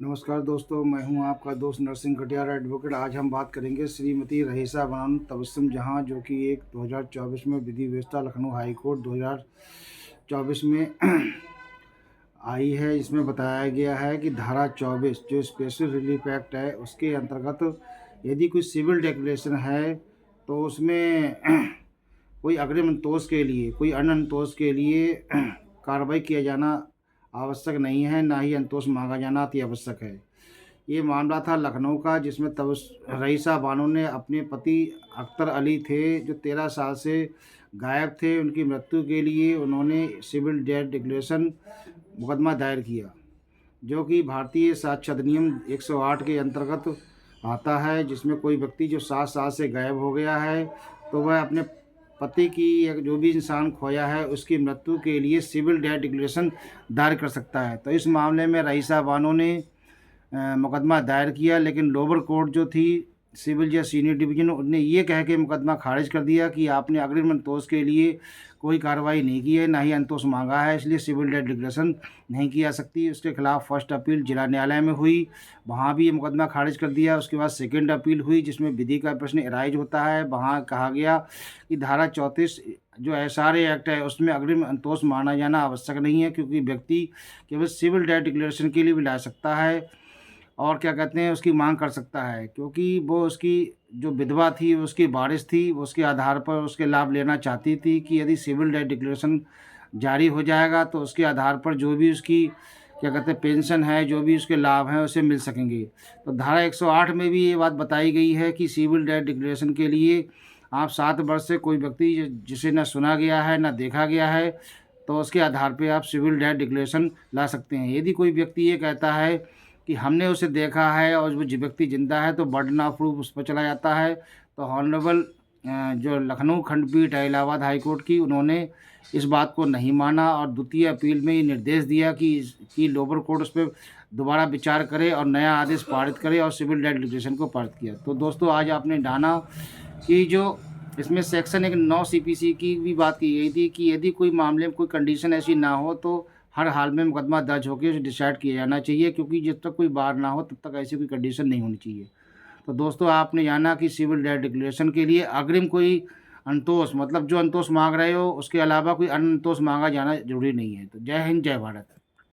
नमस्कार दोस्तों, मैं हूं आपका दोस्त नरसिंह कटियार एडवोकेट। आज हम बात करेंगे श्रीमती रहीसा बानो तबस्सुम जहां, जो कि एक 2024 में विधि व्यवस्था लखनऊ हाई कोर्ट 2024 में आई है। इसमें बताया गया है कि धारा 24 जो स्पेशल रिलीफ एक्ट है उसके अंतर्गत यदि कोई सिविल डिक्लेरेशन है तो उसमें कोई अग्रिम अंतोष के लिए, कोई अन्य अंतोष के लिए कार्रवाई किया जाना आवश्यक नहीं है, ना ही अंतोष मांगा जाना अति आवश्यक है। ये मामला था लखनऊ का, जिसमें तब रईसा बानो ने अपने पति अख्तर अली थे, जो 13 साल से गायब थे, उनकी मृत्यु के लिए उन्होंने सिविल डेथ डिक्लेरेशन मुकदमा दायर किया, जो कि भारतीय साक्ष्य अधिनियम 108 के अंतर्गत आता है, जिसमें कोई व्यक्ति जो 7 साल से गायब हो गया है तो वह अपने पति की या जो भी इंसान खोया है उसकी मृत्यु के लिए सिविल डेथ डिक्लेरेशन दायर कर सकता है। तो इस मामले में रईसा बानो ने मुकदमा दायर किया, लेकिन लोअर कोर्ट जो थी सिविल या सीनियर डिवीजन, उन्होंने ये कह के मुकदमा खारिज कर दिया कि आपने अग्रिम अंतोष के लिए कोई कार्रवाई नहीं की है, ना ही अंतोष मांगा है, इसलिए सिविल डेथ डिक्लेरेशन नहीं की जा सकती। उसके खिलाफ फर्स्ट अपील जिला न्यायालय में हुई, वहाँ भी ये मुकदमा खारिज कर दिया। उसके बाद सेकंड अपील हुई, जिसमें विधि का प्रश्न एराइज होता है। वहाँ कहा गया कि धारा 34 जो एसआरए एक्ट है उसमें अग्रिम अंतोष माना जाना आवश्यक नहीं है, क्योंकि व्यक्ति केवल सिविल डेथ डिक्लेरेशन के लिए भी ला सकता है और क्या कहते हैं उसकी मांग कर सकता है, क्योंकि वो उसकी जो विधवा थी, उसकी वारिस थी, वो उसके आधार पर उसके लाभ लेना चाहती थी कि यदि सिविल डेथ डिक्लेरेशन जारी हो जाएगा तो उसके आधार पर जो भी उसकी क्या कहते हैं पेंशन है, जो भी उसके लाभ हैं उसे मिल सकेंगे। तो धारा 108 में भी ये बात बताई गई है कि सिविल डेथ डिक्लेरेशन के लिए आप 7 वर्ष से कोई व्यक्ति जिसे न सुना गया है न देखा गया है, तो उसके आधार पे आप सिविल डेथ डिक्लेरेशन ला सकते हैं। यदि कोई व्यक्ति ये कहता है कि हमने उसे देखा है और वो व्यक्ति जिंदा है, तो बर्डन ऑफ प्रूफ उस पर चला जाता है। तो हॉनरेबल जो लखनऊ खंडपीठ है इलाहाबाद हाई कोर्ट की, उन्होंने इस बात को नहीं माना और द्वितीय अपील में ये निर्देश दिया कि लोअर कोर्ट उस पर दोबारा विचार करे और नया आदेश पारित करे, और सिविल डेथ डिक्लेरेशन को पारित किया। तो दोस्तों, आज आपने जाना कि जो इसमें सेक्शन एक 9 सीपीसी की भी बात की गई थी कि यदि कोई मामले में कोई कंडीशन ऐसी ना हो तो हर हाल में मुकदमा दर्ज होकर उसे डिसाइड किया जाना चाहिए, क्योंकि जब तक कोई बार ना हो तब तक ऐसी कोई कंडीशन नहीं होनी चाहिए। तो दोस्तों, आपने जाना कि सिविल डेथ डिक्लेरेशन के लिए अग्रिम कोई अंतोष, मतलब जो अंतोष मांग रहे हो उसके अलावा कोई अन्य अंतोष मांगा जाना जरूरी नहीं है। तो जय हिंद, जय भारत।